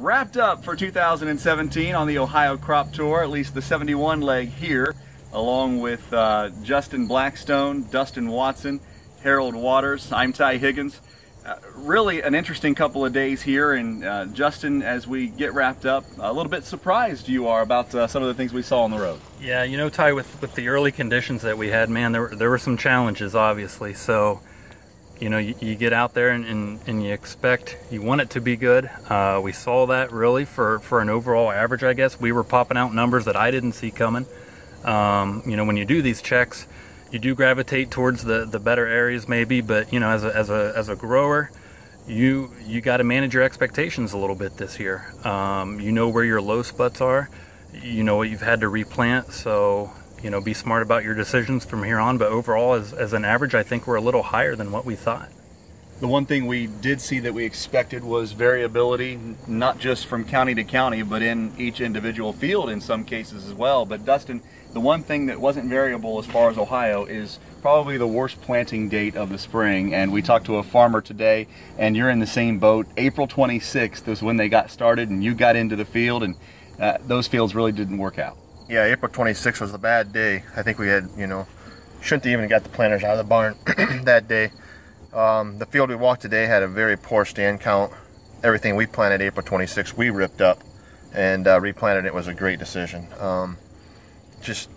wrapped up for 2017 on the Ohio Crop Tour, at least the 71 leg here, along with Justin Blackstone, Dustin Watson, Harold Waters. I'm Ty Higgins. Really an interesting couple of days here, and Justin, as we get wrapped up, a little bit surprised you are about some of the things we saw on the road. Yeah, you know, Ty, with the early conditions that we had, man, there were some challenges, obviously. So, you know, you get out there and you want it to be good. We saw that really for an overall average, I guess. We were popping out numbers that I didn't see coming. You know, when you do these checks, you do gravitate towards the better areas maybe, but you know, as a grower, you got to manage your expectations a little bit this year. You know where your low spots are, you know what you've had to replant, so you know, be smart about your decisions from here on. But overall, as an average, I think we're a little higher than what we thought. The one thing we did see that we expected was variability, not just from county to county, but in each individual field in some cases as well. But Dustin, the one thing that wasn't variable as far as Ohio is probably the worst planting date of the spring. And we talked to a farmer today, and you're in the same boat. April 26th was when they got started, and you got into the field, and those fields really didn't work out. Yeah, April 26th was a bad day. I think we had, you know, shouldn't have even got the planters out of the barn that day. The field we walked today had a very poor stand count. Everything we planted April 26th, we ripped up and replanted. It was a great decision. Just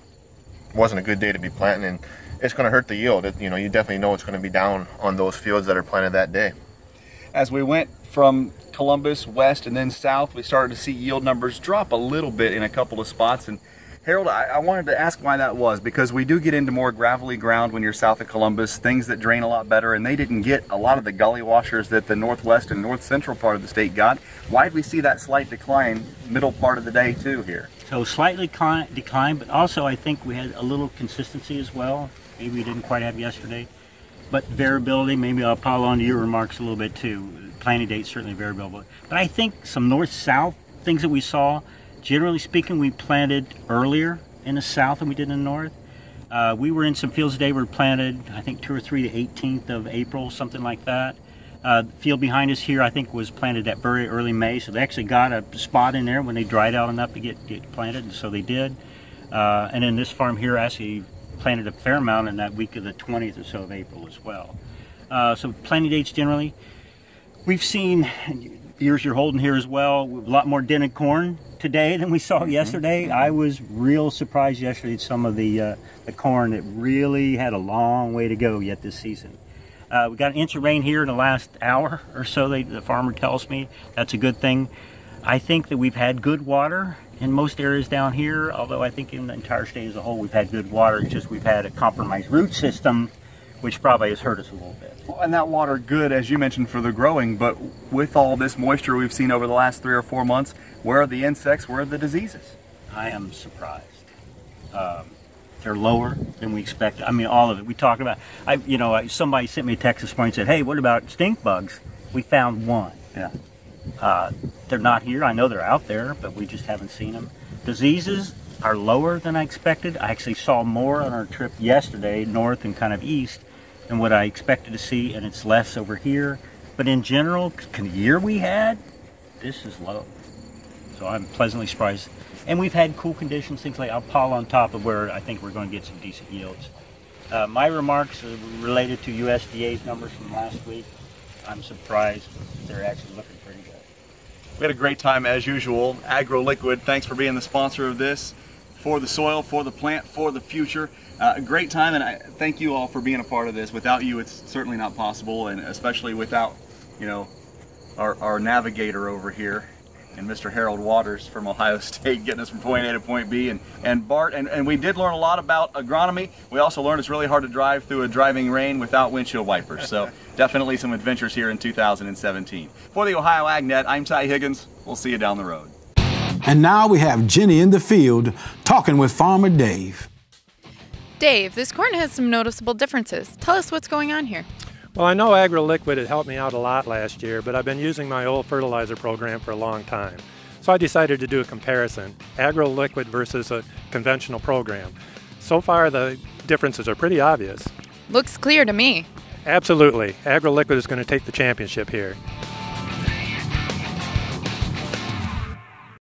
wasn't a good day to be planting, and it's going to hurt the yield. You know, you definitely know it's going to be down on those fields that are planted that day. As we went from Columbus west and then south, we started to see yield numbers drop a little bit in a couple of spots. And Harold, I wanted to ask why that was, because we do get into more gravelly ground when you're south of Columbus, things that drain a lot better, and they didn't get a lot of the gully washers that the northwest and north central part of the state got. Why did we see that slight decline middle part of the day too here? So slightly decline, but also I think we had a little consistency as well. Maybe we didn't quite have yesterday. But variability, maybe I'll pile on to your remarks a little bit too. Planting date certainly variable. But I think some north-south things that we saw, generally speaking, we planted earlier in the south than we did in the north. We were in some fields today were planted, I think 2 or 3 the 18th of April, something like that. The field behind us here, I think, was planted at very early May, so they actually got a spot in there when they dried out enough to get planted, and so they did. And then this farm here actually planted a fair amount in that week of the 20th or so of April as well. So planting dates generally, we've seen, ears you're holding here as well, a lot more dented corn today than we saw yesterday. I was real surprised yesterday at some of the corn that really had a long way to go yet this season. We got an inch of rain here in the last hour or so, the farmer tells me. That's a good thing. I think that we've had good water in most areas down here, although I think in the entire state as a whole we've had good water. It's just we've had a compromised root system, which probably has hurt us a little bit. Well, and that water good, as you mentioned, for the growing, but with all this moisture we've seen over the last 3 or 4 months, where are the insects, where are the diseases? I am surprised. They're lower than we expected. I mean, all of it. We talked about, somebody sent me a text this morning and said, hey, what about stink bugs? We found one. Yeah. They're not here. I know they're out there, but we just haven't seen them. Diseases are lower than I expected. I actually saw more on our trip yesterday, north and kind of east, than what I expected to see, and it's less over here. But in general, the year we had, this is low. So I'm pleasantly surprised. And we've had cool conditions, things like I'll pile on top of where I think we're going to get some decent yields. My remarks are related to USDA's numbers from last week. I'm surprised they're actually looking pretty good. We had a great time as usual. AgroLiquid, thanks for being the sponsor of this, for the soil, for the plant, for the future. A great time, and I thank you all for being a part of this. Without you, it's certainly not possible, and especially without, you know, our navigator over here, and Mr. Harold Waters from Ohio State getting us from point A to point B, and Bart, and we did learn a lot about agronomy. We also learned it's really hard to drive through a driving rain without windshield wipers, so definitely some adventures here in 2017. For the Ohio AgNet, I'm Ty Higgins. We'll see you down the road. And now we have Jenny in the field talking with Farmer Dave. Dave, this corn has some noticeable differences. Tell us what's going on here. Well, I know AgroLiquid had helped me out a lot last year, but I've been using my old fertilizer program for a long time. So I decided to do a comparison, AgroLiquid versus a conventional program. So far, the differences are pretty obvious. Looks clear to me. Absolutely. AgroLiquid is going to take the championship here.